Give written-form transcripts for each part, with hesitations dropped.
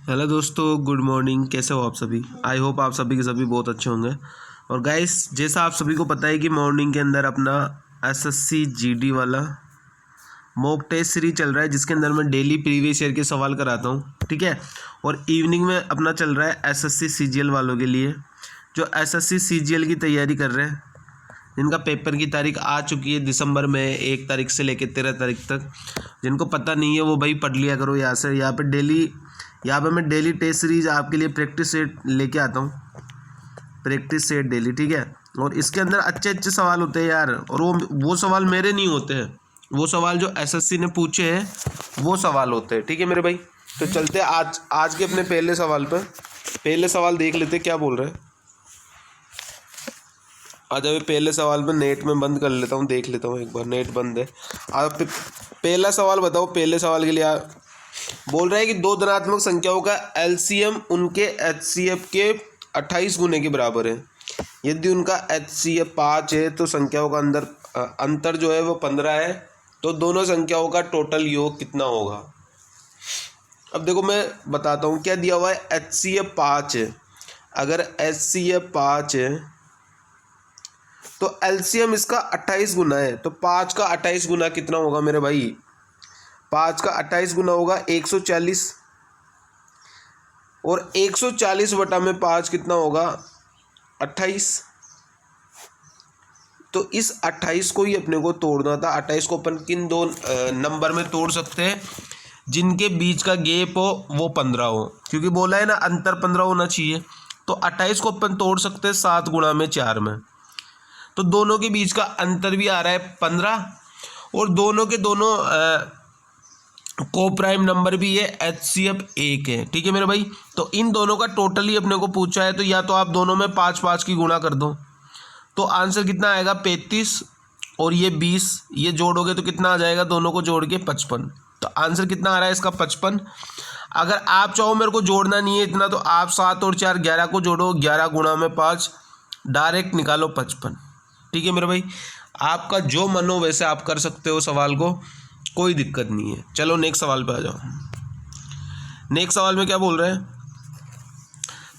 Hello दोस्तों, good morning. कैसे हो आप सभी? आई होप आप सभी के सभी बहुत अच्छे होंगे। और गाइस, जैसा आप सभी को पता है कि मॉर्निंग के अंदर अपना एसएससी जीडी वाला मॉक टेस्ट सीरीज चल रहा है, जिसके अंदर मैं डेली प्रीवियस ईयर के सवाल कराता हूँ, ठीक है। और इवनिंग में अपना चल रहा है एसएससी सीजीएल वालों के लिए, जो एसएससी सीजीएल की तैयारी कर रहे हैं, जिनका पेपर की तारीख आ चुकी है दिसंबर में 1 तारीख से लेकर 13 तारीख तक। जिनको पता नहीं है वो भाई पढ़ लिया करो यहाँ से। यहाँ पे मैं डेली टेस्ट सीरीज आपके लिए प्रैक्टिस सेट लेके आता हूँ, प्रैक्टिस सेट डेली, ठीक है। और इसके अंदर अच्छे अच्छे सवाल होते हैं यार, और वो सवाल मेरे नहीं होते हैं, वो सवाल जो एसएससी ने पूछे हैं वो सवाल होते हैं, ठीक है मेरे भाई। तो चलते हैं आज के अपने पहले सवाल पर। पहले सवाल देख लेते हैं क्या बोल रहे हैं। आज अभी पहले सवाल पर नेट में बंद कर लेता हूँ, देख लेता हूँ एक बार, नेट बंद है। आप पहला सवाल बताओ। पहले सवाल के लिए बोल रहा है कि दो धनात्मक संख्याओं का एलसीएम उनके एचसीएफ के 28 गुने के बराबर है। यदि उनका एचसीएफ 5 है तो संख्याओं का अंतर जो है वो 15 है, तो दोनों संख्याओं का टोटल योग कितना होगा। अब देखो मैं बताता हूँ क्या दिया हुआ है। एचसीएफ 5 है, अगर एचसीएफ 5 है तो एलसीएम इसका 28 गुना है, तो 5 का 28 गुना कितना होगा मेरे भाई। 5 का 28 गुना होगा 140, और 140 बटा में 5 कितना होगा 28। तो इस 28 को ही अपने को तोड़ना था। 28 को अपन किन दो नंबर में तोड़ सकते हैं, जिनके बीच का गैप हो वो 15 हो, क्योंकि बोला है ना अंतर 15 होना चाहिए। तो 28 को अपन तोड़ सकते हैं 7 गुणा में 4 में, तो दोनों के बीच का अंतर भी आ रहा है 15, और दोनों के दोनों को प्राइम नंबर भी है, एचसीएफ 1 है, ठीक है मेरे भाई। तो इन दोनों का टोटल ही अपने को पूछा है, तो या तो आप दोनों में 5 की गुणा कर दो, तो आंसर कितना आएगा 35, और ये 20, ये जोड़ोगे तो कितना आ जाएगा, दोनों को जोड़ के 55। तो आंसर कितना आ रहा है इसका 55। अगर आप चाहो मेरे को जोड़ना नहीं है इतना, तो आप 7 और 4 11 को जोड़ो, 11 गुणा में 5, डायरेक्ट निकालो 55, ठीक है मेरे भाई। आपका जो मन हो वैसे आप कर सकते हो सवाल को, कोई दिक्कत नहीं है। चलो नेक्स्ट सवाल पे आ जाओ। नेक्स्ट सवाल में क्या बोल रहे हैं,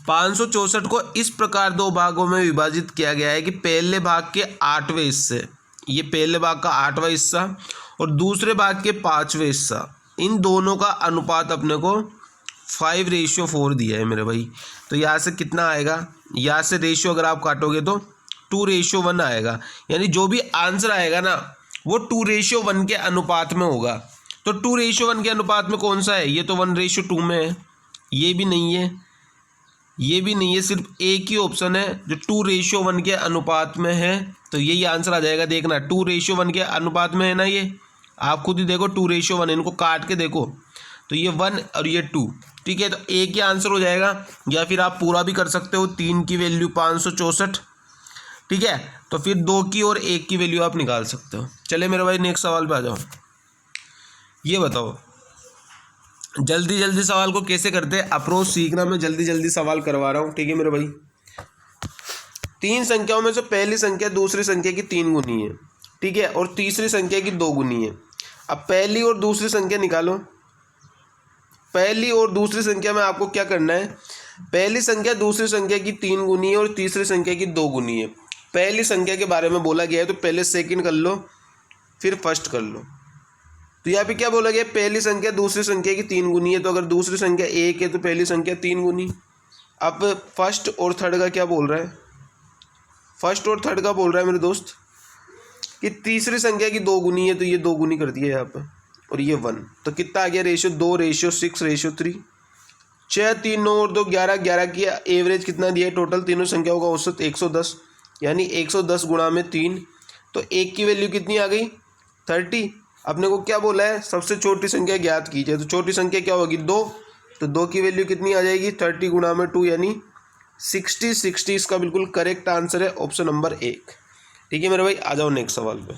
564 को इस प्रकार दो भागों में विभाजित किया गया है कि पहले भाग के 8वें हिस्से, ये पहले भाग का 8वां हिस्सा और दूसरे भाग के 5वें हिस्सा, इन दोनों का अनुपात अपने को 5:4 दिया है मेरे भाई। तो यहाँ से कितना आएगा, यहाँ से रेशियो अगर आप काटोगे तो 2:1 आएगा, यानी जो भी आंसर आएगा ना वो 2:1 के अनुपात में होगा। तो 2:1 के अनुपात में कौन सा है, ये तो 1:2 में है, ये भी नहीं है, ये भी नहीं है, सिर्फ एक ही ऑप्शन है जो 2:1 के अनुपात में है, तो यही आंसर आ जाएगा। देखना 2:1 के अनुपात में है ना, ये आप खुद ही देखो 2:1, इनको काट के देखो तो ये 1 और ये 2, ठीक है। तो एक ही आंसर हो जाएगा, या फिर आप पूरा भी कर सकते हो, 3 की वैल्यू 564, ठीक है। तो फिर 2 की और 1 की वैल्यू आप निकाल सकते हो। चले मेरे भाई नेक्स्ट सवाल पे आ जाओ। ये बताओ जल्दी जल्दी सवाल को कैसे करते हैं, अप्रोच सीखना, मैं जल्दी जल्दी सवाल करवा रहा हूँ, ठीक है मेरे भाई। 3 संख्याओं में से पहली संख्या दूसरी संख्या की 3 गुनी है, ठीक है, और तीसरी संख्या की 2 गुनी है। अब पहली और दूसरी संख्या निकालो। पहली और दूसरी संख्या में आपको क्या करना है, पहली संख्या दूसरी संख्या की 3 गुनी है और तीसरी संख्या की 2 गुनी है। पहली संख्या के बारे में बोला गया है तो पहले सेकंड कर लो, फिर फर्स्ट कर लो। तो यहाँ पे क्या बोला गया, पहली संख्या दूसरी संख्या की 3 गुनी है, तो अगर दूसरी संख्या 1 है तो पहली संख्या 3 गुनी। अब फर्स्ट और थर्ड का क्या बोल रहा है, फर्स्ट और थर्ड का बोल रहा है मेरे दोस्त कि तीसरी संख्या की 2 गुनी है, तो ये 2 गुनी कर दिया यहाँ पर, और ये 1, तो कितना आ गया रेशियो 2:6:3। 6 3 9 और 2 11, 11 की एवरेज कितना दिया है, टोटल तीनों संख्याओं का औसत 110, यानी 110 गुणा में 3, तो 1 की वैल्यू कितनी आ गई 30। अपने को क्या बोला है, सबसे छोटी संख्या ज्ञात कीजिए, तो छोटी संख्या क्या होगी 2, तो 2 की वैल्यू कितनी आ जाएगी 30 गुणा में 2, यानी 60 इसका बिल्कुल करेक्ट आंसर है, ऑप्शन नंबर 1, ठीक है मेरे भाई। आ जाओ नेक्स्ट सवाल पे।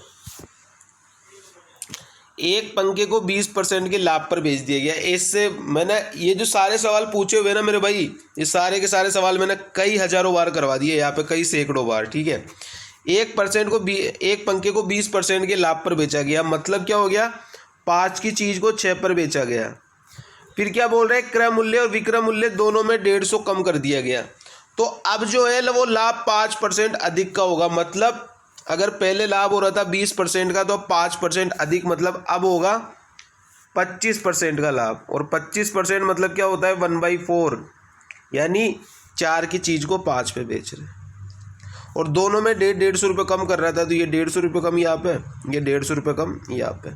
एक पंखे को 20% के लाभ पर बेच दिया गया। इससे मैंने ये जो सारे सवाल पूछे हुए ना मेरे भाई, ये सारे के सारे सवाल मैंने कई हजारों बार करवा दिए, यहाँ पे कई सैकड़ों बार, ठीक है। एक पंखे को 20% के लाभ पर बेचा गया, मतलब क्या हो गया, 5 की चीज़ को 6 पर बेचा गया। फिर क्या बोल रहे हैं, क्रय मूल्य और विक्रय मूल्य दोनों में 150 कम कर दिया गया। तो अब जो है वो लाभ 5% अधिक का होगा। मतलब अगर पहले लाभ हो रहा था 20% का, तो 5% अधिक, मतलब अब होगा 25% का लाभ। और 25% मतलब क्या होता है, 1/4, यानी 4 की चीज़ को 5 पे बेच रहे। और दोनों में 150 रुपये कम कर रहा था, तो ये 150 रुपये कम यहाँ पे, ये 150 रुपये कम यहाँ पे।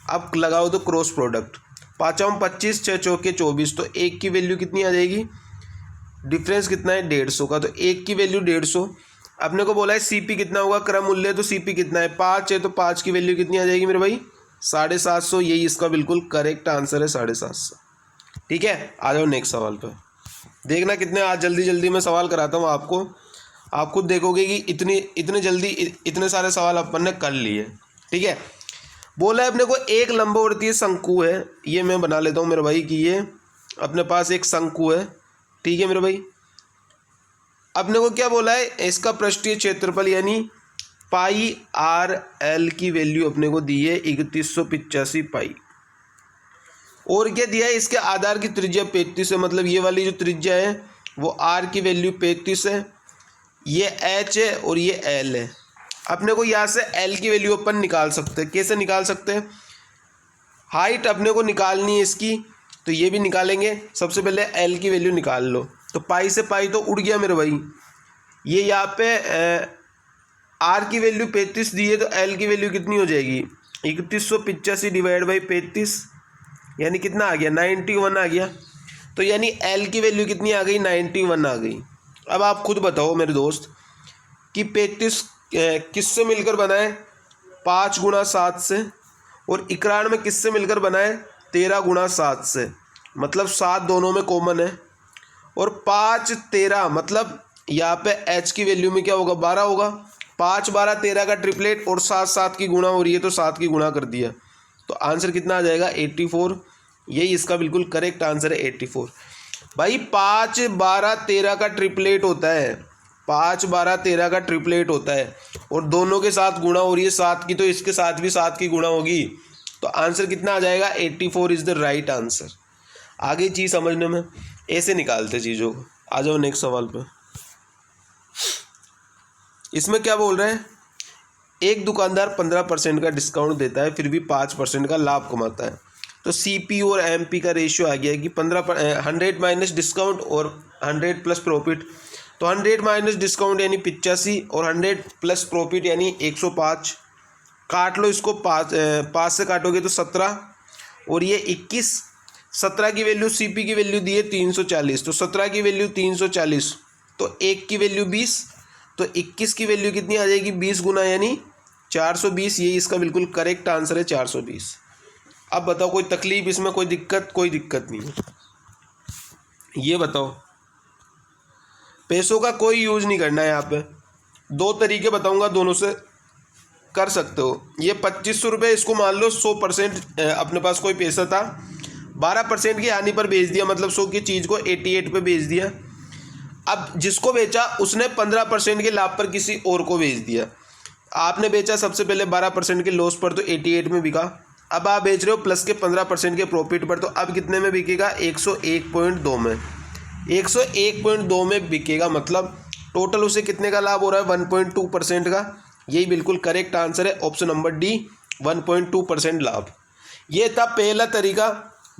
अब लगाओ तो क्रॉस प्रोडक्ट, 5 25, 6 चौके 24, तो एक की वैल्यू कितनी आ जाएगी, डिफरेंस कितना है 150 का, तो एक की वैल्यू 150। अपने को बोला है सीपी कितना होगा, क्रय मूल्य, तो सीपी कितना है 5 है, तो 5 की वैल्यू कितनी आ जाएगी मेरे भाई 750। यही इसका बिल्कुल करेक्ट आंसर है 750। ठीक है, आ जाओ नेक्स्ट सवाल पे। देखना कितने आज जल्दी जल्दी मैं सवाल कराता हूँ आपको, आप खुद देखोगे कि इतने जल्दी इतने सारे सवाल अपन ने कर लिए। ठीक है, बोला है अपने को एक लंबवर्तीय शंकु है, ये मैं बना लेता हूँ मेरे भाई कि ये अपने पास एक शंकु है। ठीक है मेरे भाई, अपने को क्या बोला है, इसका पृष्ठीय क्षेत्रफल यानी पाई आर एल की वैल्यू अपने को दी है 3185 पाई। और क्या दिया है, इसके आधार की त्रिज्या 35 है, मतलब ये वाली जो त्रिज्या है वो आर की वैल्यू 35 है, ये एच है और ये एल है। अपने को यहाँ से एल की वैल्यू अपन निकाल सकते हैं। कैसे निकाल सकते हैं, हाइट अपने को निकालनी है इसकी, तो ये भी निकालेंगे। सबसे पहले एल की वैल्यू निकाल लो, तो पाई से पाई तो उड़ गया मेरे भाई। ये यहाँ पे आर की वैल्यू 35 दी है, तो एल की वैल्यू कितनी हो जाएगी 3185 डिवाइड बाई 35, यानी कितना आ गया 91 आ गया। तो यानी एल की वैल्यू कितनी आ गई 91 आ गई। अब आप खुद बताओ मेरे दोस्त कि 35 किससे मिलकर बना है, 5 गुणा 7 से, और 91 किससे मिलकर बना है 13 गुणा 7 से, मतलब 7 दोनों में कॉमन है। और 5 13 मतलब यहाँ पे एच की वैल्यू में क्या होगा 12 होगा, 5 12 13 का ट्रिपलेट, और 7 7 की गुणा हो रही है तो 7 की गुणा कर दिया, तो आंसर कितना आ जाएगा 84। यही इसका बिल्कुल करेक्ट आंसर है 84। भाई 5 12 13 का ट्रिपलेट होता है, 5 12 13 का ट्रिपलेट होता है, और दोनों के साथ गुणा हो रही है 7 की, तो इसके साथ भी 7 की गुणा होगी, तो आंसर कितना आ जाएगा 84 इज़ द राइट आंसर। आगे चीज़ समझने में ऐसे निकालते चीज़ों को। आ जाओ नेक्स्ट सवाल पे। इसमें क्या बोल रहे हैं, एक दुकानदार 15% का डिस्काउंट देता है, फिर भी 5% का लाभ कमाता है। तो सीपी और एमपी का रेशियो आ गया कि 100 माइनस डिस्काउंट और 100 प्लस प्रॉफिट। तो 100 माइनस डिस्काउंट यानी 85, और 100 प्लस प्रॉफिट यानी 105। काट लो इसको, 5 से काटोगे तो 17, और ये 21। 17 की वैल्यू, सीपी की वैल्यू दी है 340, तो 17 की वैल्यू 340, तो 1 की वैल्यू 20, तो 21 की वैल्यू कितनी आ जाएगी 20 गुना, यानी 420। ये इसका बिल्कुल करेक्ट आंसर है 420। अब बताओ कोई तकलीफ इसमें, कोई दिक्कत? कोई दिक्कत नहीं है। ये बताओ, पैसों का कोई यूज नहीं करना है यहाँ पे। 2 तरीके बताऊंगा, दोनों से कर सकते हो। ये 2500 रुपये, इसको मान लो 100% अपने पास कोई पैसा था, 12% की हानि पर बेच दिया, मतलब 100 की चीज़ को 88 पे बेच दिया। अब जिसको बेचा उसने 15% के लाभ पर किसी और को बेच दिया। आपने बेचा सबसे पहले 12% के लॉस पर, तो 88 में बिका। अब आप बेच रहे हो प्लस के 15% के प्रॉफिट पर, तो अब कितने में बिकेगा 101.2 में, 101.2 में बिकेगा, मतलब टोटल उसे कितने का लाभ हो रहा है 1.2% का। यही बिल्कुल करेक्ट आंसर है, ऑप्शन नंबर डी, 1.2% लाभ। ये था पहला तरीका।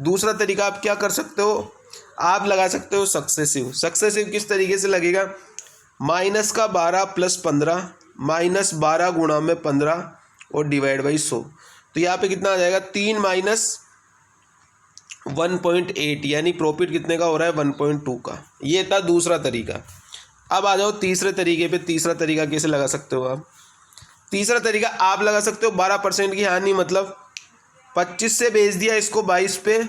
दूसरा तरीका आप क्या कर सकते हो, आप लगा सकते हो सक्सेसिव। सक्सेसिव किस तरीके से लगेगा, माइनस का 12 प्लस 15, माइनस 12 गुणा में 15 और डिवाइड बाई 100। तो यहाँ पे कितना आ जाएगा 3 माइनस 1.8, यानी प्रॉफिट कितने का हो रहा है 1.2 का। ये था दूसरा तरीका। अब आ जाओ तीसरे तरीके पे। तीसरा तरीका कैसे लगा सकते हो आप, तीसरा तरीका आप लगा सकते हो 12% की हानि, मतलब 25 से बेच दिया इसको 22 पे,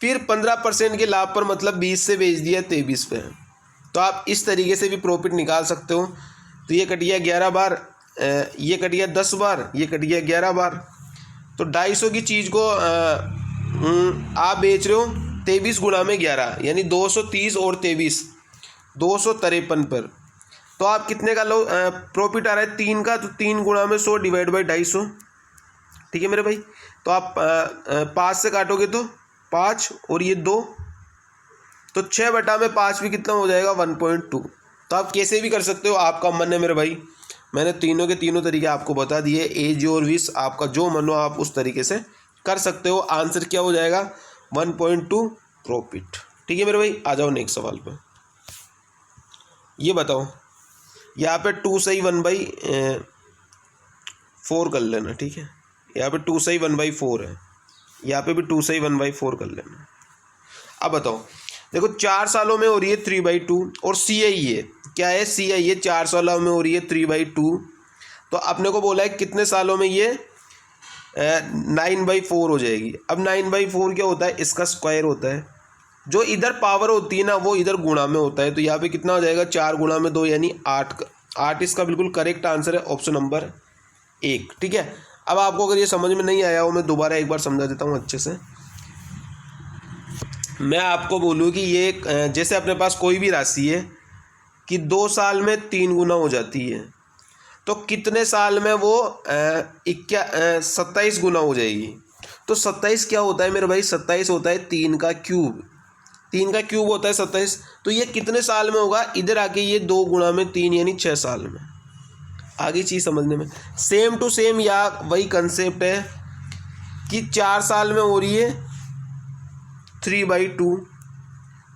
फिर 15% के लाभ पर, मतलब 20 से बेच दिया 23 पे। तो आप इस तरीके से भी प्रॉफिट निकाल सकते हो। तो ये कट गया 11 बार, ये कट गया 10 बार, ये कट गया 11 बार। तो 250 की चीज़ को आप बेच रहे हो 23 गुणा में 11, यानी 230 और 23 253 पर। तो आप कितने का लो प्रॉफिट आ रहा है 3 का, तो 3 गुणा में 100 डिवाइड बाई 250। ठीक है मेरे भाई, तो आप 5 से काटोगे तो 5 और ये 2, तो 6/5 भी कितना हो जाएगा 1.2। तो आप कैसे भी कर सकते हो, आपका मन है मेरे भाई। मैंने तीनों के तीनों तरीके आपको बता दिए, एज और विश, आपका जो मन हो आप उस तरीके से कर सकते हो। आंसर क्या हो जाएगा 1.2 प्रॉफिट। ठीक है मेरे भाई, आ जाओ नेक्स्ट सवाल पे। ये बताओ, यहाँ पे 2 सही 1/4 कर लेना। ठीक है, यहाँ पे 2 सही 1/4 है, यहाँ पे भी 2 सही 1/4 कर लेना। अब बताओ, देखो 4 सालों में हो रही है 3/2 और सी आई है, क्या है सी आई है, 4 सालों में हो रही है 3/2। तो अपने को बोला है कितने सालों में ये 9/4 हो जाएगी। अब 9/4 क्या होता है, इसका स्क्वायर होता है। जो इधर पावर होती है ना वो इधर गुणा में होता है, तो यहाँ पे कितना हो जाएगा 4 गुणा में 2 यानी 8 इसका बिल्कुल करेक्ट आंसर है, ऑप्शन नंबर 1। ठीक है, अब आपको अगर ये समझ में नहीं आया हो, मैं दोबारा एक बार समझा देता हूँ अच्छे से। मैं आपको बोलूँ कि ये जैसे अपने पास कोई भी राशि है कि 2 साल में 3 गुना हो जाती है, तो कितने साल में वो 27 गुना हो जाएगी। तो 27 क्या होता है मेरे भाई, 27 होता है 3 का क्यूब, 3 का क्यूब होता है 27। तो ये कितने साल में होगा, इधर आके ये 2 गुना में 3 यानी 6 साल में। आगे चीज़ समझने में सेम टू सेम या वही कंसेप्ट है कि 4 साल में हो रही है 3/2।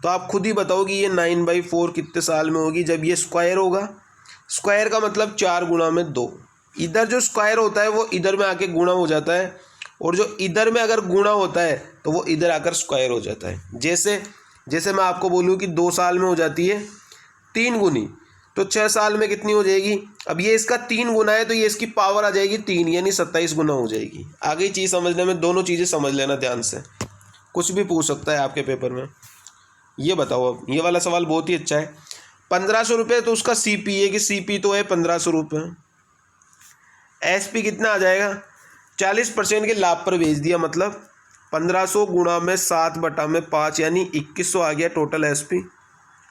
तो आप खुद ही बताओ कि ये 9/4 कितने साल में होगी जब ये स्क्वायर होगा। स्क्वायर का मतलब 4 गुणा में 2, इधर जो स्क्वायर होता है वो इधर में आके गुणा हो जाता है, और जो इधर में अगर गुणा होता है तो वो इधर आकर स्क्वायर हो जाता है। जैसे मैं आपको बोलूँ कि 2 साल में हो जाती है 3 गुनी, तो 6 साल में कितनी हो जाएगी। अब ये इसका 3 गुना है तो ये इसकी पावर आ जाएगी 3 यानी 27 गुना हो जाएगी। आगे चीज़ समझने में दोनों चीज़ें समझ लेना ध्यान से, कुछ भी पूछ सकता है आपके पेपर में। ये बताओ, अब ये वाला सवाल बहुत ही अच्छा है। 1500 रुपये तो उसका सीपी है कि सीपी तो है 1500 रुपये, एसपी कितना आ जाएगा 40% के लाभ पर भेज दिया, मतलब 1500 गुणा में 7/5 यानी 2100 आ गया टोटल एसपी।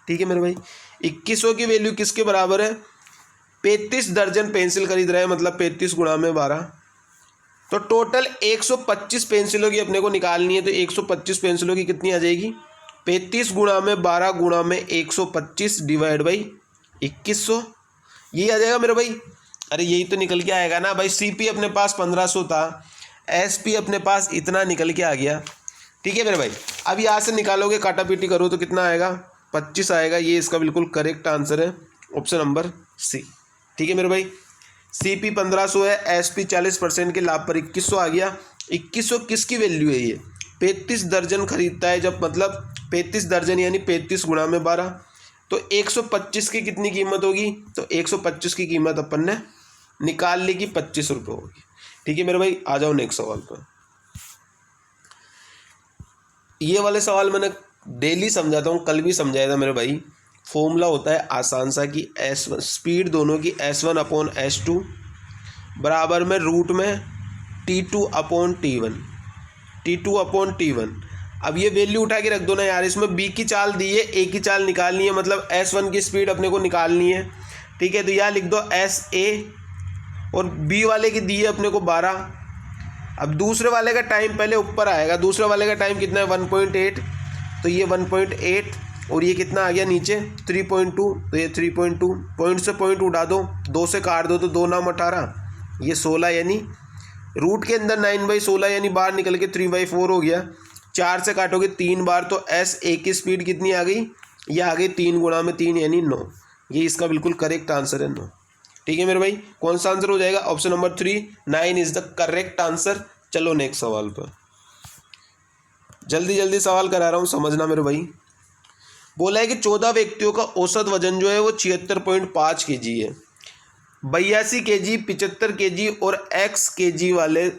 ठीक है मेरे भाई, 2100 की वैल्यू किसके बराबर है, 35 दर्जन पेंसिल खरीद रहे हैं, मतलब 35 गुणा में 12। तो टोटल 125 पेंसिलों की अपने को निकालनी है, तो 125 पेंसिलों की कितनी आ जाएगी 35 गुणा में 12 गुणा में 125 डिवाइड बाई 2100, यही आ जाएगा मेरे भाई। अरे यही तो निकल के आएगा ना भाई, सीपी अपने पास 1500 था, एसपी अपने पास इतना निकल के आ गया। ठीक है मेरे भाई, अब यहाँ से निकालोगे काटा पीटी करो तो कितना आएगा 25 आएगा। ये इसका बिल्कुल करेक्ट आंसर है, ऑप्शन नंबर सी। ठीक है मेरे भाई, सीपी 1500 है, एसपी 40% के लाभ पर 2100 आ गया। 2100 किसकी वैल्यू है, ये 35 दर्जन खरीदता है जब, मतलब 35 दर्जन यानी 35 गुणा में 12, तो 125 की कितनी कीमत होगी, तो 125 की कीमत अपन ने निकाल ली कि 25 रुपये होगी। ठीक है मेरे भाई, आ जाओ नेक्स्ट सवाल पर। ये वाले सवाल मैंने डेली समझाता हूँ, कल भी समझाया था मेरे भाई। फॉर्मूला होता है आसान सा कि S1 स्पीड दोनों की S1/S2 बराबर में रूट में T2/T1, T2/T1। अब ये वैल्यू उठा के रख दो ना यार, इसमें B की चाल दी है, A की चाल निकालनी है, मतलब S1 की स्पीड अपने को निकालनी है। ठीक है, तो यहाँ लिख दो SA, और B वाले की दी है अपने को 12। अब दूसरे वाले का टाइम पहले ऊपर आएगा, दूसरे वाले का टाइम कितना है 1.8, तो ये 1.8 और ये कितना आ गया नीचे 3.2, तो ये 3.2, पॉइंट से पॉइंट उठा दो, 2 से काट दो तो 2 नाम 18, ये 16 यानी रूट के अंदर 9/16 यानी बाहर निकल के 3/4 हो गया। 4 से काटोगे 3 बार तो SA की स्पीड कितनी आ गई, ये आ गई 3 गुणा में 3 यानी 9। ये इसका बिल्कुल करेक्ट आंसर है 9। ठीक है मेरे भाई, कौन सा आंसर हो जाएगा, option number 3, 9 is the correct answer. चलो नेक्स्ट सवाल पर, जल्दी जल्दी सवाल करा रहा हूँ, समझना मेरे भाई। बोला है कि 14 व्यक्तियों का औसत वजन जो है वो 76.5 kg है। 82 kg, 75 kg और x kg वाले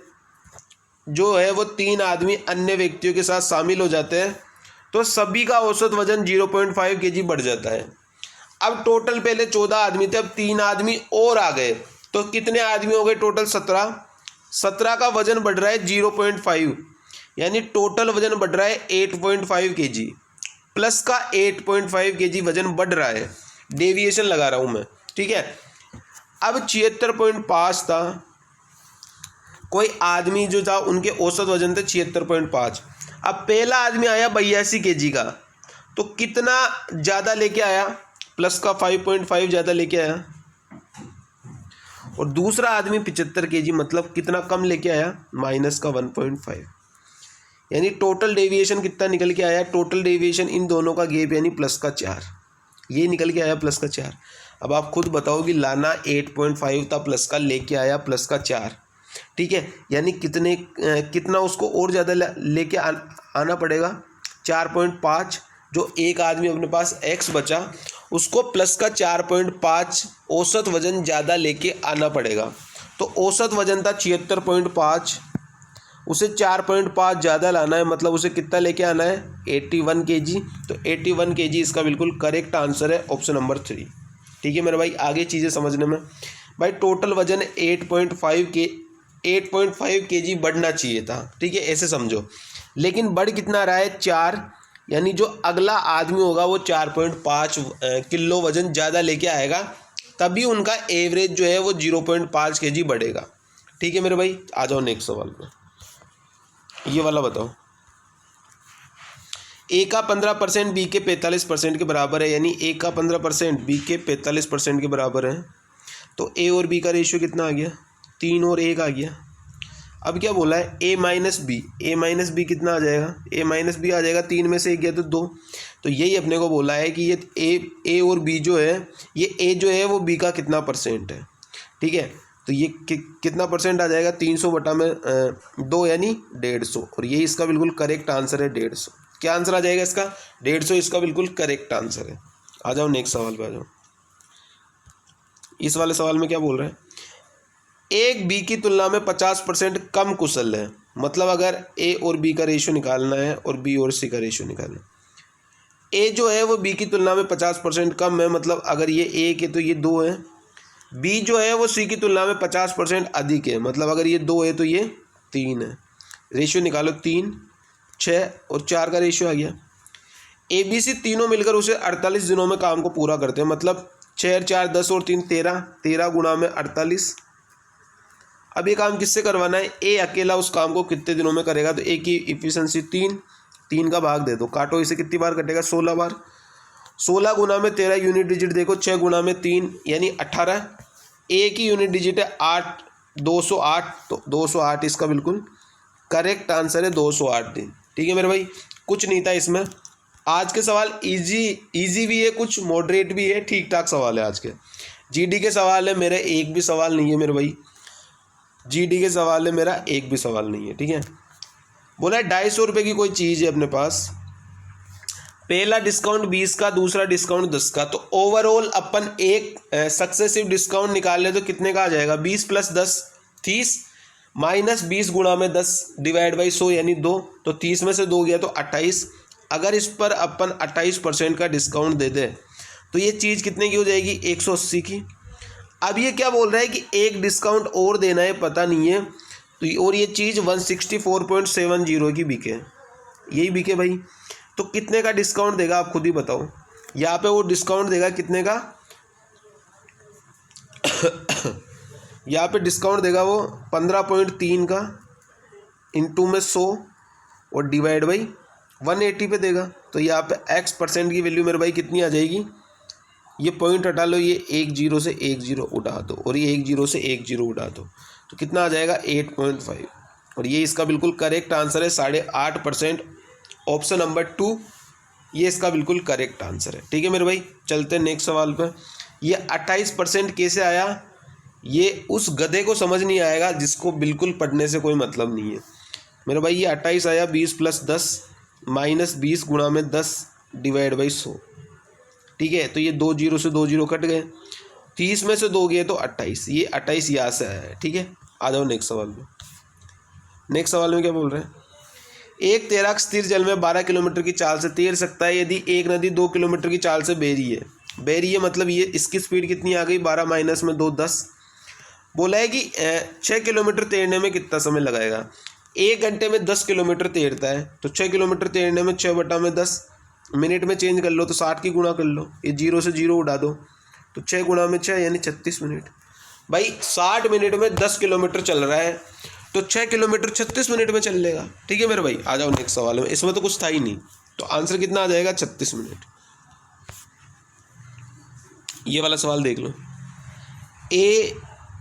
जो है वो 3 आदमी अन्य व्यक्तियों के साथ शामिल हो जाते हैं, तो सभी का औसत वजन 0.5 kg बढ़ जाता है। अब टोटल पहले 14 आदमी थे, अब 3 आदमी और आ गए, तो कितने आदमी हो गए टोटल 17। 17 का वजन बढ़ रहा है 0.5 यानी टोटल वजन बढ़ रहा है 8.5 kg, प्लस का 8.5 kg वजन बढ़ रहा है, डेविएशन लगा रहा हूँ मैं। ठीक है, अब 76.5 था, कोई आदमी जो था उनके औसत वजन थे 76.5। अब पहला आदमी आया 82 kg का, तो कितना ज़्यादा लेके आया, प्लस का 5.5 ज़्यादा लेके आया, और दूसरा आदमी 75 kg मतलब कितना कम लेके आया, माइनस का 1.5। यानी टोटल डेविएशन कितना निकल के आया, टोटल डेविएशन इन दोनों का गैप यानी प्लस का 4, ये निकल के आया प्लस का 4। अब आप खुद बताओ कि लाना 8.5 था, प्लस का लेके आया प्लस का 4, ठीक है। यानी कितना उसको और ज़्यादा लेके आना पड़ेगा, 4.5। जो एक आदमी अपने पास x बचा उसको प्लस का 4.5 औसत वजन ज़्यादा लेके आना पड़ेगा। तो औसत वजन था 76.5, उसे 4.5 ज़्यादा लाना है, मतलब उसे कितना लेके आना है, 81 kg। तो 81 kg इसका बिल्कुल करेक्ट आंसर है, ऑप्शन नंबर 3। ठीक है मेरे भाई, आगे चीज़ें समझने में भाई, टोटल वजन 8.5 kg बढ़ना चाहिए था, ठीक है, ऐसे समझो। लेकिन बढ़ कितना रहा है, 4, यानी जो अगला आदमी होगा वो 4.5 किलो वजन ज़्यादा लेके आएगा, तभी उनका एवरेज जो है वो 0.5 kg बढ़ेगा। ठीक है मेरे भाई, आ जाओ नेक्स्ट सवाल पे। ये वाला बताओ, ए का 15% बी के 45% के बराबर है, यानी ए का 15% बी के 45% के बराबर है। तो ए और बी का रेशियो कितना आ गया, 3 और 1 आ गया। अब क्या बोला है, ए माइनस बी कितना आ जाएगा, ए माइनस बी आ जाएगा, 3 में से 1 गया तो 2। तो यही अपने को बोला है कि ये ए और बी जो है, ये ए जो है वो बी का कितना परसेंट है, ठीक है। तो ये कितना परसेंट आ जाएगा, 300 बटा में 2 यानी 150, और ये इसका बिल्कुल करेक्ट आंसर है 150। क्या आंसर आ जाएगा इसका, 150 इसका बिल्कुल करेक्ट आंसर है। आ जाओ नेक्स्ट सवाल पे आ जाओ। इस वाले सवाल में क्या बोल रहे हैं, एक बी की तुलना में 50% कम कुशल है, मतलब अगर ए और बी का रेशियो निकालना है और बी और सी का रेशियो निकालना है, ए जो है वो बी की तुलना में 50% कम है, मतलब अगर ये 1 है तो ये 2 है। बी जो है वो सी की तुलना में 50% अधिक है, मतलब अगर ये 2 है तो ये 3 है। रेशियो निकालो, 3, 6 और 4 का रेशियो आ गया। ए बी सी तीनों मिलकर उसे 48 दिनों में काम को पूरा करते हैं, मतलब 6 4 10 और 3 13 गुणा में 48। अब ये काम किससे करवाना है, ए अकेला उस काम को कितने दिनों में करेगा, तो ए की इफिशिएंसी 3 का भाग दे दो, काटो इसे, कितनी बार कटेगा, 16 बार। 16 गुना में 13 यूनिट डिजिट देखो, 6 गुना में 3 यानी 18। ए की यूनिट डिजिट है 8, 208, तो 208 इसका बिल्कुल करेक्ट आंसर है, 208 दिन। ठीक है मेरे भाई, कुछ नहीं था इसमें। आज के सवाल इजी भी है, कुछ मॉडरेट भी है, ठीक ठाक सवाल है आज के। जीडी के सवाल है मेरे, एक भी सवाल नहीं है मेरे भाई, जीडी के सवाल है मेरा, एक भी सवाल नहीं है। ठीक है, बोला है 250 रुपये की कोई चीज़ है अपने पास, पहला डिस्काउंट 20 का, दूसरा डिस्काउंट 10 का, तो ओवरऑल अपन एक सक्सेसिव डिस्काउंट निकाल ले तो कितने का आ जाएगा, 20 + 10 30, माइनस 20 गुणा में 10 डिवाइड बाई 100 यानी 2, तो 30 में से 2 गया तो 28। अगर इस पर अपन 28% का डिस्काउंट दे दें तो ये चीज़ कितने की हो जाएगी, 180 की। अब ये क्या बोल रहा है कि एक डिस्काउंट और देना है, पता नहीं है, तो और ये चीज़ 164.70 की बिके, यही बिके भाई। तो कितने का डिस्काउंट देगा आप खुद ही बताओ। यहाँ पे वो डिस्काउंट देगा कितने का यहाँ पे डिस्काउंट देगा वो 15.3 का, इंटू में 100 और डिवाइड बाई 180 पे देगा। तो यहाँ पे x% की वैल्यू मेरे भाई कितनी आ जाएगी, ये पॉइंट हटा लो, ये 1 0 से 1 0 उठा दो, और ये 1 0 से 1 0 उठा दो, तो कितना आ जाएगा 8.5, और ये इसका बिल्कुल करेक्ट आंसर है 8.5%, ऑप्शन नंबर 2 ये इसका बिल्कुल करेक्ट आंसर है। ठीक है मेरे भाई, चलते हैं नेक्स्ट सवाल पर। ये 28% कैसे आया, ये उस गधे को समझ नहीं आएगा जिसको बिल्कुल पढ़ने से कोई मतलब नहीं है मेरे भाई। ये 28 आया 20 + 10 माइनस 20 गुणा में 10 डिवाइड बाई 100। ठीक है, तो ये 2 0 से 2 0 कट गए, 30 में से 2 गए तो 28, ये 28 यहाँ से आया है। ठीक है, आ जाओ नेक्स्ट सवाल में। नेक्स्ट सवाल में क्या बोल रहे हैं, एक तैराक स्थिर जल में 12 किलोमीटर की चाल से तैर सकता है यदि एक नदी 2 किलोमीटर की चाल से बह रही है, मतलब ये इसकी स्पीड कितनी आ गई, 12 माइनस में 2 10। बोला है कि 6 किलोमीटर तैरने में कितना समय लगाएगा। 1 घंटे में 10 किलोमीटर तैरता है, तो 6 किलोमीटर तैरने में 6 बटा में 10, मिनट में चेंज कर लो तो 60 की गुणा कर लो, ये 0 से 0 उड़ा दो, तो 6 गुणा में 6 यानी 36 मिनट। भाई 60 मिनट में 10 किलोमीटर चल रहा है, तो 6 किलोमीटर 36 मिनट में चल लेगा। ठीक है मेरे भाई, आ जाओ नेक्स्ट सवाल में। इसमें तो कुछ था ही नहीं, तो आंसर कितना आ जाएगा 36 मिनट। ये वाला सवाल देख लो,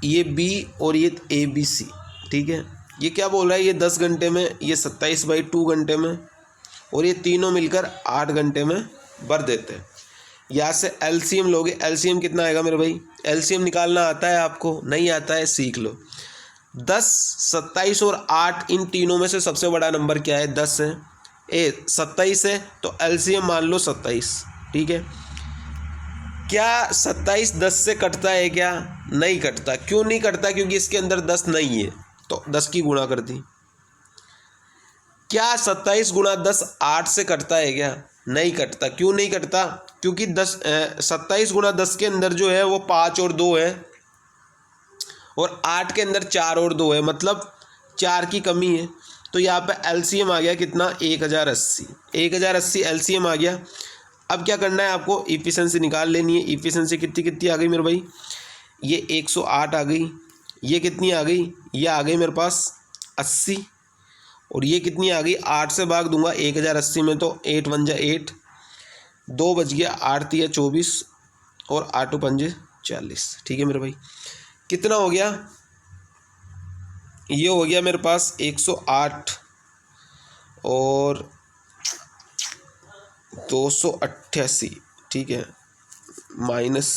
ये बी और ये ABC। ठीक है, ये क्या बोल रहा है, ये 10 घंटे में, ये 27/2 घंटे में, और ये तीनों मिलकर 8 घंटे में भर देते हैं। यहाँ से LCM लोगे, LCM कितना आएगा मेरे भाई, LCM निकालना आता है आपको? नहीं आता है, सीख लो। 10, 27 और 8, इन तीनों में से सबसे बड़ा नंबर क्या है? 10 है, 27 है, तो LCM मान लो 27। ठीक है, क्या 27 10 से कटता है क्या? नहीं कटता। क्यों नहीं कटता? क्योंकि इसके अंदर 10 नहीं है, तो 10 की गुणा कर दी। क्या 27 गुणा 10 8 से कटता है क्या? नहीं कटता। क्यों नहीं कटता? क्योंकि 27 गुणा 10 के अंदर जो है वो 5 और 2 है, और 8 के अंदर 4 और 2 है, मतलब 4 की कमी है। तो यहाँ पे LCM आ गया कितना? 1080। 1080 LCM आ गया। अब क्या करना है आपको? इफ़िशेंसी निकाल लेनी है। इफ़िशेंसी कितनी कितनी आ गई मेरे भाई? ये 108 आ गई। ये कितनी आ गई? ये आ गई मेरे पास 80। और ये कितनी आ गई? 8 से भाग दूंगा 1080 में, तो 8 1 जा 8, 2 बच गया, 8 3 24 और 8 2 5 40। ठीक है मेरे भाई, कितना हो गया? ये हो गया मेरे पास 108 और 288। ठीक है, माइनस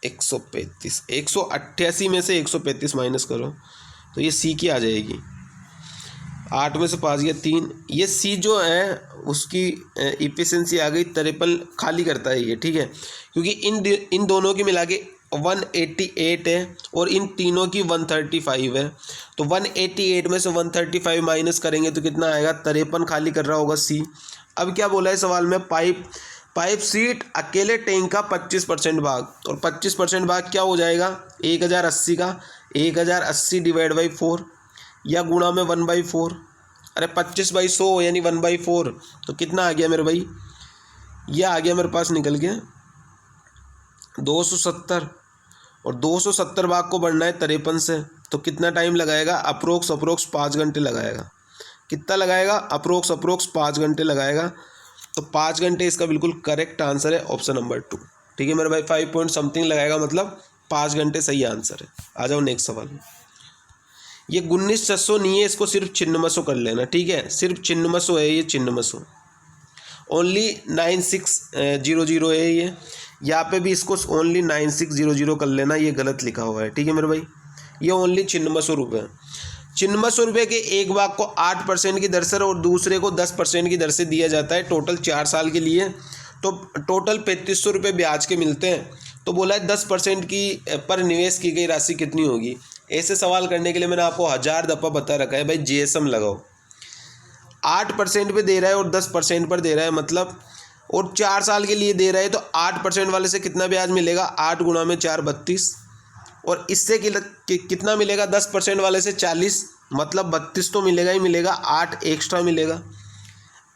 135। 188 में से 135 माइनस करो तो ये C की आ जाएगी। 8 में से 5 गया 3। ये C जो है उसकी इफिशिएंसी आ गई 53, खाली करता है ये। ठीक है, क्योंकि इन दोनों की मिला के 188 है और इन तीनों की 135 है। तो 188 में से 135 माइनस करेंगे तो कितना आएगा? 53 खाली कर रहा होगा C। अब क्या बोला है सवाल में? पाइप सीट अकेले टैंक का 25% भाग, और 25% भाग क्या हो जाएगा? 1080 का 1080 डिवाइड बाई 4 या गुणा में 1/4। अरे 25/100 यानी 1/4, तो कितना आ गया मेरे भाई? ये आ गया मेरे पास निकल के 270। और 270 भाग को बढ़ना है 53 से, तो कितना टाइम लगाएगा? अप्रोक्स 5 घंटे लगाएगा। कितना लगाएगा? अप्रोक्स 5 घंटे लगाएगा। तो 5 घंटे इसका बिल्कुल करेक्ट आंसर है, ऑप्शन नंबर 2। ठीक है मेरे भाई, 5 पॉइंट समथिंग लगाएगा, मतलब 5 घंटे सही आंसर है। आ जाओ नेक्स्ट सवाल। ये 19,600 नहीं है, इसको सिर्फ छिन्नमसो कर लेना। ठीक है, सिर्फ छिन्नमसो है, ये छिन्नमसो ओनली 9600 है। ये यहाँ पे भी इसको ओनली 9600 कर लेना, ये गलत लिखा हुआ है। ठीक है मेरे भाई, ये ओनली 9600 रुपये। 9600 रुपये के एक भाग को 8% की दर से और दूसरे को 10% की दर से दिया जाता है, टोटल 4 साल के लिए। तो टोटल 3500 रुपये ब्याज के मिलते हैं। तो बोला है 10% की पर निवेश की गई राशि कितनी होगी। ऐसे सवाल करने के लिए मैंने आपको 1000 दफ़ा बता रखा है भाई, GSM लगाओ। 8% पे दे रहा है और 10% पर दे रहा है, मतलब, और 4 साल के लिए दे रहा है, तो 8% वाले से कितना ब्याज मिलेगा? 8 गुणा में 4 32, और इससे कितना मिलेगा? 10% वाले से 40, मतलब 32 तो मिलेगा ही मिलेगा, 8 एक्स्ट्रा मिलेगा।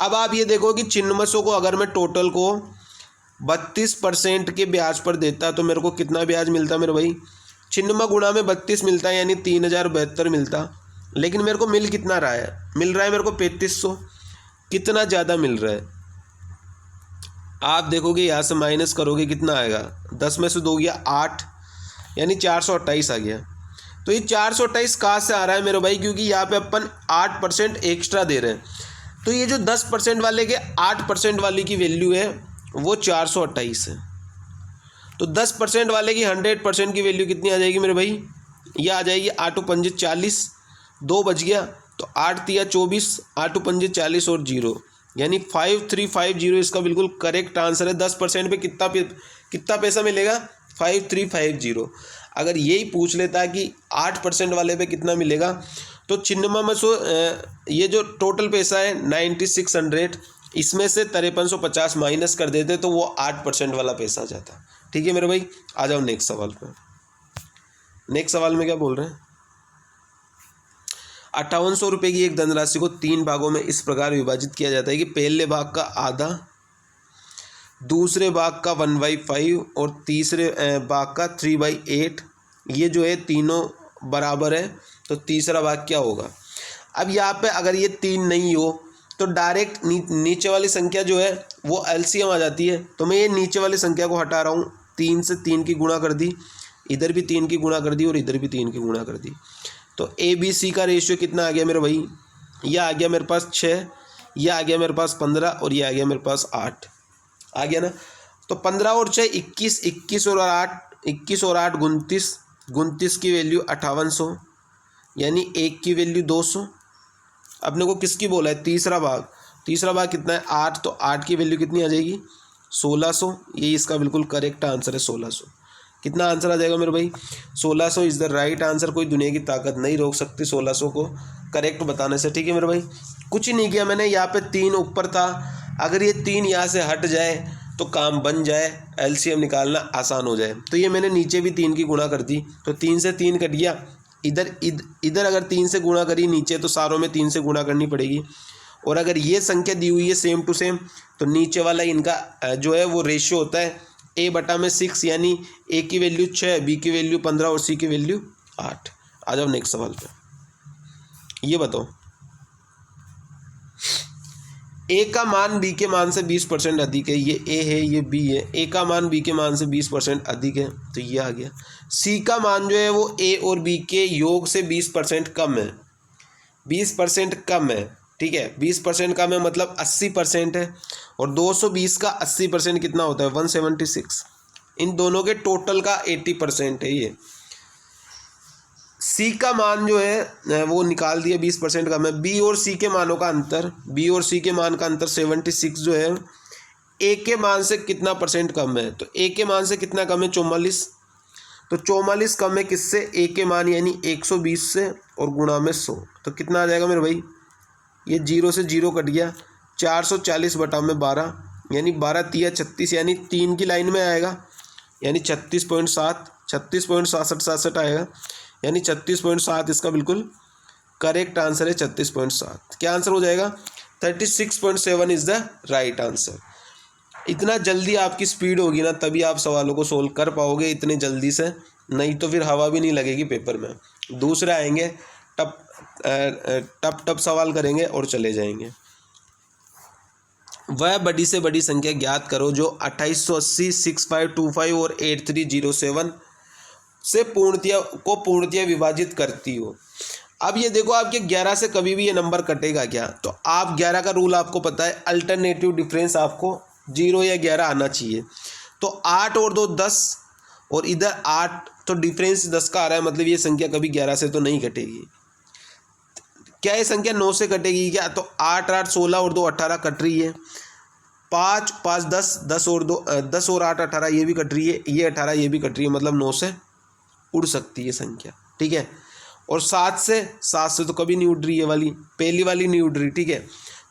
अब आप ये देखो कि छिन्नमसो को अगर मैं टोटल को 32% के ब्याज पर देता तो मेरे को कितना ब्याज मिलता मेरे भाई? छिन्नमा गुणा में 32 मिलता है, यानी 3072 मिलता। लेकिन मेरे को मिल कितना रहा है? मिल रहा है मेरे को 3500। कितना ज़्यादा मिल रहा है? आप देखोगे यहाँ से माइनस करोगे कितना आएगा? 10 में से 2 गया 8, यानी 428 आ गया। तो ये 428 कहाँ से आ रहा है मेरे भाई? क्योंकि यहाँ पे अपन 8% एक्स्ट्रा दे रहे हैं। तो ये जो 10% वाले के 8% वाले की वैल्यू है वो 428 है। तो 10% वाले की 100% की वैल्यू कितनी आ जाएगी मेरे भाई? ये आ जाएगी 8 5 40, 2 बच गया, तो 8 3 24, 8 5 40 और 0, यानी 5350 इसका बिल्कुल करेक्ट आंसर है। 10% पे कितना पैसा मिलेगा? 5350। अगर यही पूछ लेता कि 8% वाले पे कितना मिलेगा, तो छिन्नमसो ये जो टोटल पैसा है 9600, इसमें से 5350 माइनस कर देते तो वो 8% वाला पैसा आ जाता। ठीक है मेरे भाई, आ जाओ नेक्स्ट सवाल पे। नेक्स्ट सवाल में क्या बोल रहे हैं? 5800 रुपये की एक धनराशि को 3 भागों में इस प्रकार विभाजित किया जाता है कि पहले भाग का आधा, दूसरे भाग का 1/5 और तीसरे भाग का 3/8। ये जो है तीनों बराबर है तो तीसरा भाग क्या होगा। अब यहाँ पे अगर ये 3 नहीं हो तो डायरेक्ट नीचे वाली संख्या जो है वो एलसीएम आ जाती है। तो मैं ये नीचे वाली संख्या को हटा रहा हूँ, 3 से 3 की गुणा कर दी, इधर भी 3 की गुणा कर दी और इधर भी 3 की गुणा कर दी। तो ए बी सी का रेशियो कितना आ गया मेरे भाई, ये आ गया मेरे पास 6, ये आ गया मेरे पास 15 और ये आ गया मेरे पास 8 आ गया ना। तो 15 और 6 21, 21 और 8 29, 29 की वैल्यू 5800 यानी 1 की वैल्यू 200। अपने को किसकी बोला है, तीसरा भाग कितना है 8, तो 8 की वैल्यू कितनी आ जाएगी 1600। ये इसका बिल्कुल करेक्ट आंसर है 1600। कितना आंसर आ जाएगा मेरे भाई 1600 इज़ द राइट आंसर। कोई दुनिया की ताकत नहीं रोक सकती 1600 को करेक्ट बताने से। ठीक है मेरे भाई, कुछ ही नहीं किया मैंने। यहाँ पे 3 ऊपर था, अगर ये 3 यहाँ से हट जाए तो काम बन जाए, एलसीएम निकालना आसान हो जाए। तो ये मैंने नीचे भी 3 की गुणा कर दी, तो 3 से 3 कट गया। इधर अगर 3 से गुणा करी नीचे तो सारों में 3 से गुणा करनी पड़ेगी। और अगर ये संख्या दी हुई है सेम टू सेम तो नीचे वाला इनका जो है वो रेशियो होता है A/6 यानी ए की वैल्यू 6, बी की वैल्यू 15 और सी की वैल्यू 8। आ जाओ नेक्स्ट सवाल पे। ये बताओ ए का मान बी के मान से 20% अधिक है। ये ए है, ये बी है। ए का मान बी के मान से 20% अधिक है तो ये आ गया। सी का मान जो है वो ए और बी के योग से 20% कम है, 20% कम है। ठीक है, 20% कम है मतलब 80% है। और 220 का 80% कितना होता है 176। इन दोनों के टोटल का 80% है ये। सी का मान जो है वो निकाल दिया 20% कम है। बी और सी के मानों का अंतर, बी और सी के मान का अंतर 76 जो है ए के मान से कितना परसेंट कम है, तो ए के मान से कितना कम है 44। तो 44 कम है किससे, ए के मान यानी 120 से और गुणा में 100। तो कितना आ जाएगा मेरे भाई, ये 0 से 0 कट गया, 440 बटा में 12 यानी 12 तिया 36 यानी 3 की लाइन में आएगा यानी 36.7, 36.67 आएगा यानी 36.7 इसका बिल्कुल करेक्ट आंसर है। 36.7 क्या आंसर हो जाएगा 36.7 इज़ द राइट आंसर। इतना जल्दी आपकी स्पीड होगी ना तभी आप सवालों को सोल्व कर पाओगे इतने जल्दी से, नहीं तो फिर हवा भी नहीं लगेगी पेपर में। दूसरे आएंगे टप सवाल करेंगे और चले जाएंगे। वह बड़ी से बड़ी संख्या ज्ञात करो जो 2880, 6525 और 8307 से पूर्णतया विभाजित करती हो। अब ये देखो आपके 11 से कभी भी ये नंबर कटेगा क्या, तो आप 11 का रूल आपको पता है, अल्टरनेटिव डिफरेंस आपको 0 या 11 आना चाहिए। तो 8 और 2 10 और इधर 8, तो डिफरेंस 10 का आ रहा है, मतलब ये संख्या कभी 11 से तो नहीं कटेगी। क्या ये संख्या 9 से कटेगी क्या, तो 8 8 16 और 2 18 कट रही है। 5 5 10 10 और 2 10 और 8 18 ये भी कट रही है, ये 18 ये भी कट रही है, मतलब 9 से उड़ सकती है संख्या। ठीक है, और 7 से तो कभी नहीं उड़ रही है वाली, पहली वाली नहीं उड़ रही। ठीक है,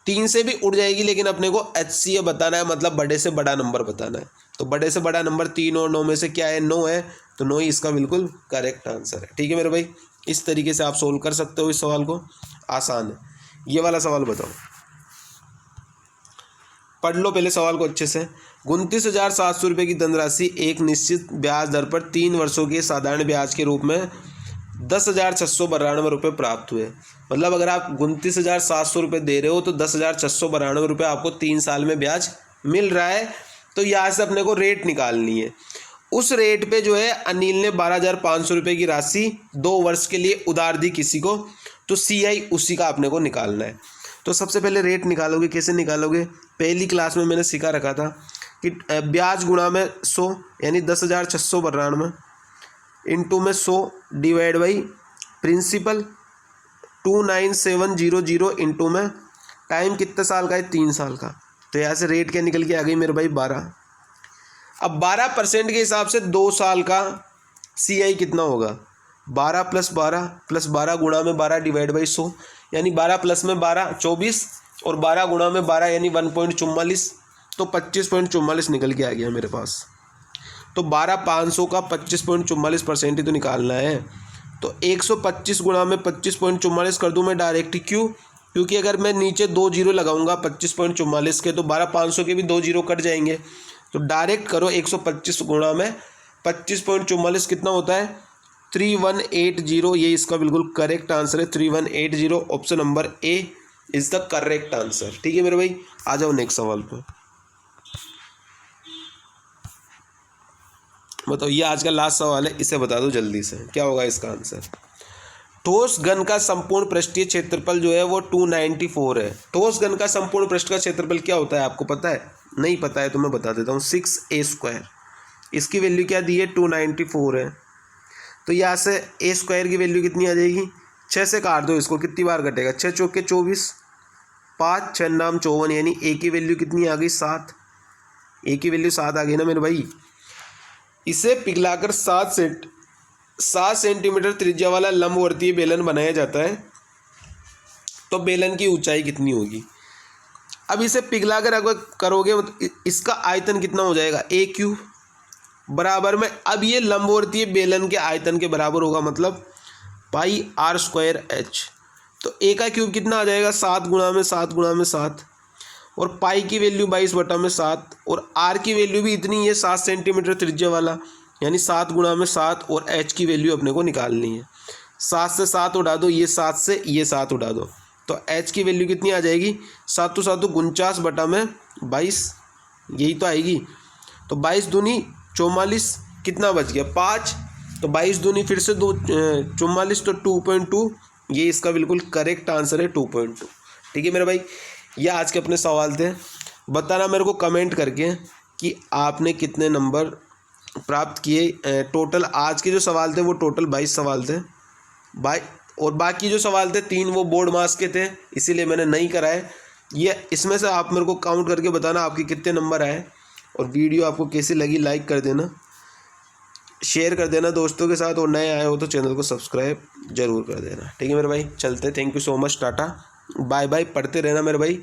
3 से भी उड़ जाएगी लेकिन अपने को HCF बताना है, मतलब बड़े से बड़ा नंबर बताना है। तो बड़े से बड़ा नंबर 3 और 9 में से क्या है 9 है, तो 9 ही इसका बिल्कुल करेक्ट आंसर है। ठीक है मेरे भाई, इस तरीके से आप सोल्व कर सकते हो इस सवाल को, आसान है। ये वाला सवाल बताओ, पढ़ लो पहले सवाल को अच्छे से। 29,700 रुपये की धनराशि एक निश्चित ब्याज दर पर 3 वर्षों के साधारण ब्याज के रूप में 10,692 रुपये प्राप्त हुए। मतलब अगर आप 29,700 रुपये दे रहे हो तो 10,692 रुपये आपको 3 साल में ब्याज मिल रहा है। तो यहाँ से अपने को रेट निकालनी है। उस रेट पे जो है अनिल ने 12,500 रुपये की राशि 2 वर्ष के लिए उधार दी किसी को, तो CI उसी का अपने को निकालना है। तो सबसे पहले रेट निकालोगे, कैसे निकालोगे, पहली क्लास में मैंने सिखा रखा था कि ब्याज गुणा में 100 यानी 10,692 इंटू में 100 डिवाइड बाई प्रिंसिपल 29700 इंटू में टाइम कितने साल का है 3 साल का। तो यहाँ से रेट क्या निकल के आ गई मेरे भाई 12। अब 12% के हिसाब से 2 साल का CI कितना होगा, 12 + 12 + 12 गुणा में 12 डिवाइड बाई 100 यानी 12 + में 12 24 और 12 गुणा में 12 यानी 1.44, तो 25.44 निकल के आ गया मेरे पास। तो 12,500 का 25.44% ही तो निकालना है। तो 125 गुणा में 25.44 कर दूं मैं डायरेक्ट, क्योंकि अगर मैं नीचे 2 जीरो लगाऊंगा 25.44 के तो 12,500 के भी 2 जीरो कट जाएंगे। तो डायरेक्ट करो 125 गुणा में 25.44 कितना होता है 3180, ये इसका बिल्कुल करेक्ट आंसर है। 3180 option number A is the correct answer. ठीक है मेरे भाई, आ जाओ नेक्स्ट सवाल पे। बताओ, ये आज का लास्ट सवाल है, इसे बता दो जल्दी से, क्या होगा इसका आंसर। ठोस घन का संपूर्ण पृष्ठीय क्षेत्रफल जो है वो 294 है। ठोस घन का संपूर्ण पृष्ठ का क्षेत्रफल क्या होता है, आपको पता है? नहीं पता है तो मैं बता देता हूँ, 6a²। इसकी वैल्यू क्या दी है, 294 है। तो यहाँ से a² की वैल्यू कितनी आ जाएगी, 6 से काट दो इसको, कितनी बार कटेगा, 6 चौके 24, 5 6 नाम 54, यानी a की वैल्यू कितनी आ गई, 7। a की वैल्यू 7 आ गई ना मेरे भाई। इसे पिघलाकर 7 सेंटीमीटर त्रिज्या वाला लंबवर्तीय बेलन बनाया जाता है, तो बेलन की ऊंचाई कितनी होगी। अब इसे पिघलाकर अगर करोगे तो इसका आयतन कितना हो जाएगा, a³ बराबर में, अब ये लंबवर्तीय बेलन के आयतन के बराबर होगा, मतलब πr²h। तो a का क्यूब कितना आ जाएगा, 7 गुणा में 7 गुणा में 7, और पाई की वैल्यू 22/7, और r की वैल्यू भी इतनी है, 7 सेंटीमीटर त्रिज्या वाला, यानी 7 गुणा में 7, और h की वैल्यू अपने को निकालनी है। 7 से 7 उड़ा दो, ये 7 से ये 7 उड़ा दो, तो h की वैल्यू कितनी आ जाएगी, 7 7 49/22, यही तो आएगी। तो 22 दूनी 44, कितना बच गया, 5। तो 22 दूनी फिर से 2 44, तो 2.2, ये इसका बिल्कुल करेक्ट आंसर है, 2.2। ठीक है मेरे भाई, ये आज के अपने सवाल थे। बताना मेरे को कमेंट करके कि आपने कितने नंबर प्राप्त किए। टोटल आज के जो सवाल थे वो टोटल 22 सवाल थे और बाकी जो सवाल थे 3 वो बोर्ड मार्क्स के थे, इसीलिए मैंने नहीं कराए। ये इसमें से आप मेरे को काउंट करके बताना आपके कितने नंबर आए, और वीडियो आपको कैसी लगी लाइक कर देना, शेयर कर देना दोस्तों के साथ, और नए आए हो तो चैनल को सब्सक्राइब जरूर कर देना। ठीक है मेरे भाई, चलते, thank you so much, tata bye bye. पढ़ते रहना मेरे भाई,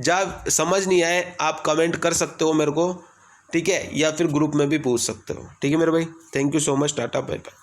जब समझ नहीं आए आप कमेंट कर सकते हो मेरे को, ठीक है, या फिर ग्रुप में भी पूछ सकते हो। ठीक है मेरे भाई, thank you so much, tata bye bye.